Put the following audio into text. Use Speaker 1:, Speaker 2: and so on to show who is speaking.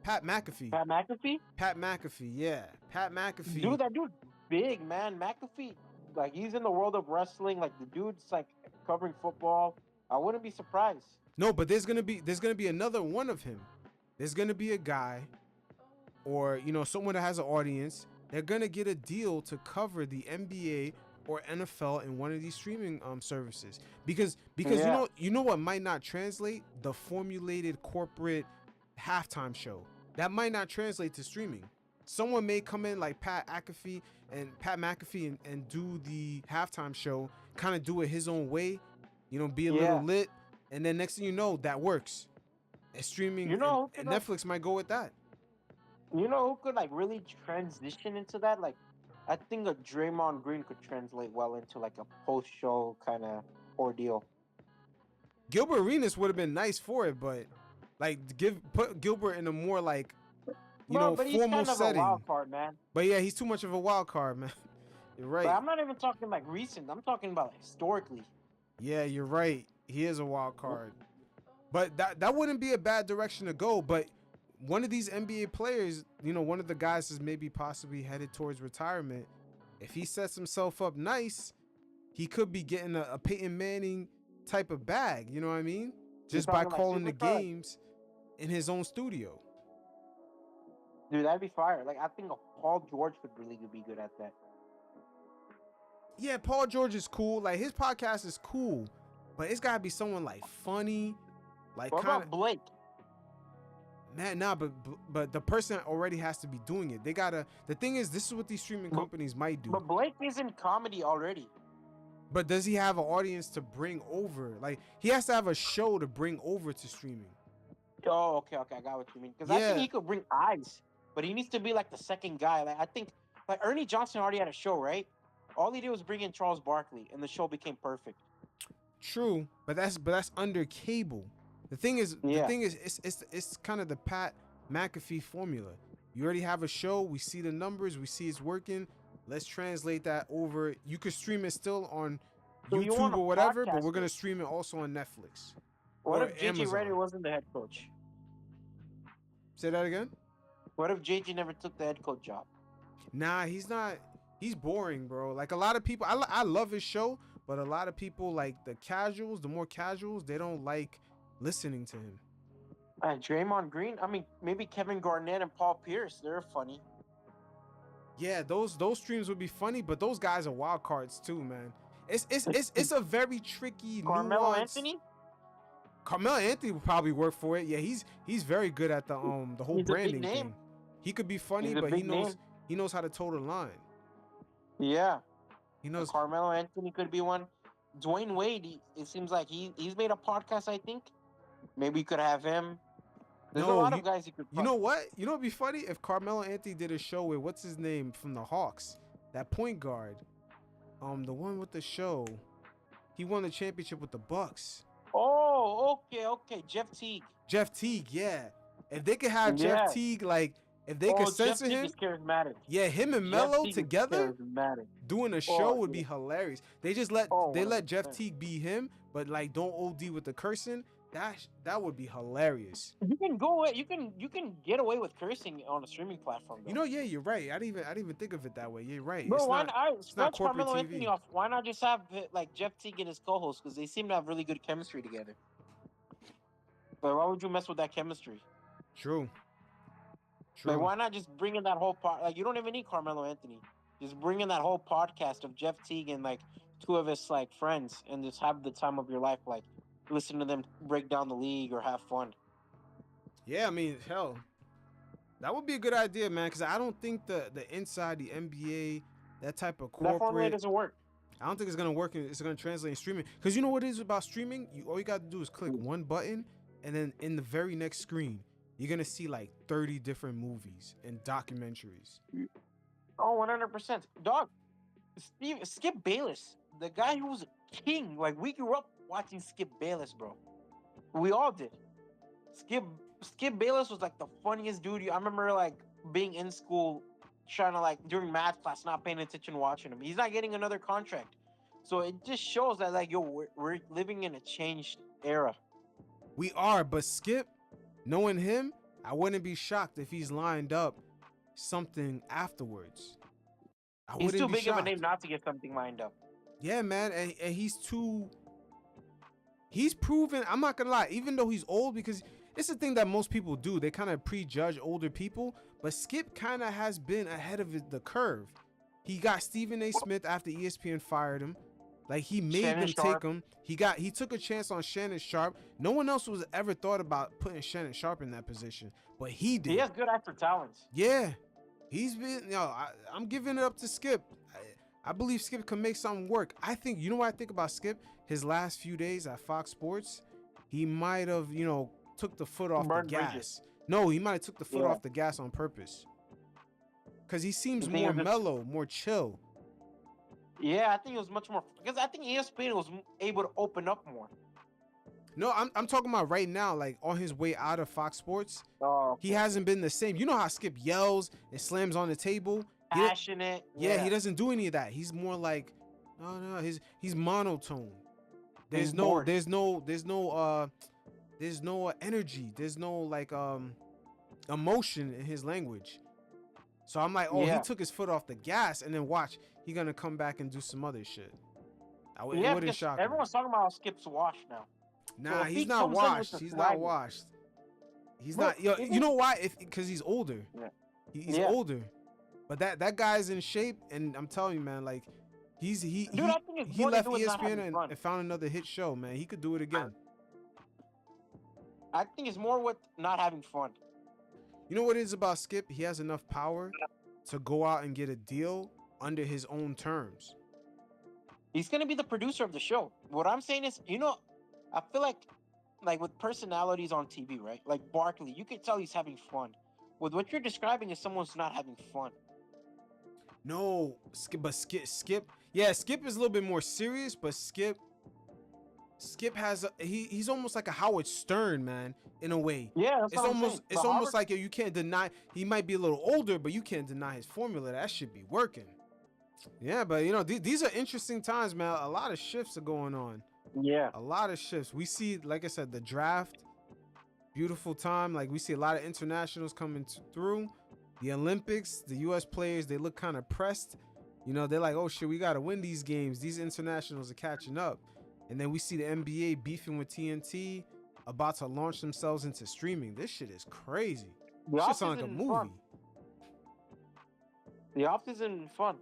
Speaker 1: Pat McAfee.
Speaker 2: Pat McAfee?
Speaker 1: Pat McAfee, yeah. Pat McAfee.
Speaker 2: Dude, that dude's big, man. McAfee, like, he's in the world of wrestling. Like, the dude's, like, covering football. I wouldn't be surprised.
Speaker 1: No, but there's gonna be another one of him. There's gonna be a guy, or someone that has an audience. They're gonna get a deal to cover the NBA or NFL in one of these streaming services because
Speaker 2: Yeah.
Speaker 1: you know what might not translate, the formulated corporate halftime show that might not translate to streaming. Someone may come in like Pat McAfee and do the halftime show, kind of do it his own way, be a little lit, and then next thing you know, that works. And streaming and Netflix might go with that.
Speaker 2: You know who could, like, really transition into that? Like, I think a Draymond Green could translate well into, like, a post-show kind of ordeal.
Speaker 1: Gilbert Arenas would have been nice for it, but like put Gilbert in a more like
Speaker 2: but he's
Speaker 1: formal
Speaker 2: kind of
Speaker 1: setting.
Speaker 2: a wild card, man.
Speaker 1: But yeah, he's too much of a wild card, man. You're right.
Speaker 2: But I'm not even talking like recent. I'm talking about historically.
Speaker 1: Yeah, you're right. He is a wild card. But that wouldn't be a bad direction to go. But one of these NBA players, one of the guys is maybe possibly headed towards retirement. If he sets himself up nice, he could be getting a Peyton Manning type of bag. You know what I mean? Just by calling the games in his own studio.
Speaker 2: Dude, that'd be fire. Like, I think Paul George could really be good at that.
Speaker 1: Yeah, Paul George is cool. Like, his podcast is cool, but it's gotta be someone like funny, like
Speaker 2: what about Blake?
Speaker 1: Man, nah, but the person already has to be doing it. They gotta. The thing is, this is what these streaming companies might do.
Speaker 2: But Blake is in comedy already.
Speaker 1: But does he have an audience to bring over? Like, he has to have a show to bring over to streaming.
Speaker 2: Oh, okay, I got what you mean. Because I think he could bring eyes, but he needs to be like the second guy. Like, I think, like, Ernie Johnson already had a show, right? All he did was bring in Charles Barkley, and the show became perfect.
Speaker 1: True, but that's under cable. The thing is, it's kind of the Pat McAfee formula. You already have a show. We see the numbers. We see it's working. Let's translate that over. You could stream it still on YouTube or whatever, but we're gonna stream it also on Netflix.
Speaker 2: What if JJ Redick wasn't the head coach?
Speaker 1: Say that again.
Speaker 2: What if JJ never took the head coach job?
Speaker 1: Nah, he's not. He's boring, bro. Like, a lot of people, I love his show, but a lot of people, like the more casuals, they don't like listening to him.
Speaker 2: Draymond Green. I mean, maybe Kevin Garnett and Paul Pierce. They're funny.
Speaker 1: Yeah, those streams would be funny, but those guys are wild cards too, man. It's a very tricky.
Speaker 2: Carmelo Anthony.
Speaker 1: Carmelo Anthony would probably work for it. Yeah, he's very good at the whole branding thing. He could be funny, but he knows how to toe the line.
Speaker 2: Yeah,
Speaker 1: he knows.
Speaker 2: Carmelo Anthony could be one. Dwayne Wade. It seems like he's made a podcast. I think maybe you could have him. There's a lot of guys you could.
Speaker 1: You know what? You know what'd be funny if Carmelo Anthony did a show with what's his name from the Hawks, that point guard, the one with the show. He won the championship with the Bucks.
Speaker 2: Oh, okay. Jeff Teague,
Speaker 1: yeah. If they could have Jeff Teague, like, if they could censor him,
Speaker 2: is charismatic.
Speaker 1: Yeah, him and Melo together doing a show would be hilarious. They just let Jeff Teague be him, but like don't OD with the cursing. That would be hilarious.
Speaker 2: You can get away with cursing on a streaming platform, though.
Speaker 1: Yeah, you're right. I didn't even think of it that way. You're right.
Speaker 2: Bro, why not scratch Carmelo Anthony off? Why not just have like Jeff Teague and his co-host, because they seem to have really good chemistry together. But why would you mess with that chemistry?
Speaker 1: True.
Speaker 2: Like, why not just bring in that whole part? Like, you don't even need Carmelo Anthony. Just bring in that whole podcast of Jeff Teague and like two of his like friends, and just have the time of your life. Like, listen to them break down the league or have fun.
Speaker 1: Yeah, I mean, hell, that would be a good idea, man. Because I don't think the inside the NBA, that type of corporate,
Speaker 2: that formula doesn't work.
Speaker 1: I don't think it's gonna work. It's gonna translate in streaming. Because you know what it is about streaming? All you got to do is click one button, and then in the very next screen, you're gonna see like 30 different movies and documentaries.
Speaker 2: Oh, 100%. Dog, Skip Bayless, the guy who was a king. Like, we grew up watching Skip Bayless, bro. We all did. Skip Bayless was like the funniest dude. I remember like being in school, trying to like during math class, not paying attention, watching him. He's not getting another contract, so it just shows that like we're living in a changed era.
Speaker 1: We are, but Skip, knowing him, I wouldn't be shocked if he's lined up something afterwards. I
Speaker 2: He's
Speaker 1: wouldn't
Speaker 2: too
Speaker 1: be
Speaker 2: big of a
Speaker 1: shocked.
Speaker 2: name not to get something lined up.
Speaker 1: Yeah, man, and he's proven. I'm not gonna lie, even though he's old, because it's the thing that most people do. They kind of prejudge older people, but Skip kind of has been ahead of the curve. He got Stephen A. Smith after ESPN fired him. Like, he made
Speaker 2: Shannon
Speaker 1: them
Speaker 2: Sharp.
Speaker 1: take him. He took a chance on Shannon Sharp. No one else was ever thought about putting Shannon Sharp in that position, but he did.
Speaker 2: He has good actor talents.
Speaker 1: Yeah, he's been. I'm giving it up to Skip. I believe Skip can make something work. I think, you know what I think about Skip? His last few days at Fox Sports, he might have, took the foot off
Speaker 2: Burned
Speaker 1: the gas.
Speaker 2: bridges.
Speaker 1: No, he might have took the foot
Speaker 2: Yeah.
Speaker 1: off the gas on purpose. Cause he seems
Speaker 2: You think
Speaker 1: more
Speaker 2: it was-
Speaker 1: mellow, more chill.
Speaker 2: Yeah, I think it was much more because I think ESPN was able to open up more.
Speaker 1: No, I'm talking about right now, like on his way out of Fox Sports.
Speaker 2: Oh,
Speaker 1: He hasn't been the same. You know how Skip yells and slams on the table? He-
Speaker 2: passionate.
Speaker 1: Yeah, he doesn't do any of that. He's more like, no, he's monotone. There's
Speaker 2: He's
Speaker 1: no
Speaker 2: bored.
Speaker 1: there's no energy. There's no like emotion in his language. So I'm like, he
Speaker 2: Yeah.
Speaker 1: took his foot off the gas, and then watch, he gonna come back and do some other shit. It
Speaker 2: Yeah,
Speaker 1: wouldn't
Speaker 2: because
Speaker 1: shock me.
Speaker 2: everyone's talking about how Skip's washed now.
Speaker 1: Nah,
Speaker 2: if
Speaker 1: he's
Speaker 2: he
Speaker 1: not
Speaker 2: comes in with
Speaker 1: washed.
Speaker 2: the
Speaker 1: He's not
Speaker 2: swagger-
Speaker 1: washed. He's
Speaker 2: Bro,
Speaker 1: not. Yo,
Speaker 2: even-
Speaker 1: you know why? Because he's older.
Speaker 2: Yeah.
Speaker 1: He's
Speaker 2: Yeah.
Speaker 1: older. But that guy's in shape, and I'm telling you, man, like he
Speaker 2: Dude, I think it's
Speaker 1: he
Speaker 2: more to
Speaker 1: left
Speaker 2: do with not
Speaker 1: ESPN
Speaker 2: having fun.
Speaker 1: and found another hit show, man. He could do it again.
Speaker 2: I think it's more with not having fun.
Speaker 1: You know what it is about Skip? He has enough power to go out and get a deal under his own terms.
Speaker 2: He's gonna be the producer of the show. What I'm saying is, I feel like with personalities on TV, right? Like Barkley, you can tell he's having fun. With what you're describing is someone's not having fun.
Speaker 1: No, Skip. Yeah, Skip is a little bit more serious, but Skip has he's almost like a Howard Stern, man, in a way.
Speaker 2: Yeah, that's
Speaker 1: It's
Speaker 2: what I'm
Speaker 1: almost
Speaker 2: saying.
Speaker 1: it's
Speaker 2: But
Speaker 1: almost
Speaker 2: Harvard-
Speaker 1: like you can't deny he might be a little older, but you can't deny his formula. That should be working. Yeah, but these are interesting times, man. A lot of shifts are going on.
Speaker 2: yeah.
Speaker 1: A lot of shifts. We see, like I said, the draft. Beautiful time. Like, we see a lot of internationals coming through. The Olympics, the U.S. players, they look kind of pressed. They're like, oh shit, we gotta win these games. These internationals are catching up. And then we see the NBA beefing with TNT, about to launch themselves into streaming. This shit is crazy.
Speaker 2: The
Speaker 1: This shit sound like a
Speaker 2: off-season
Speaker 1: movie.
Speaker 2: fun. The off-season fun.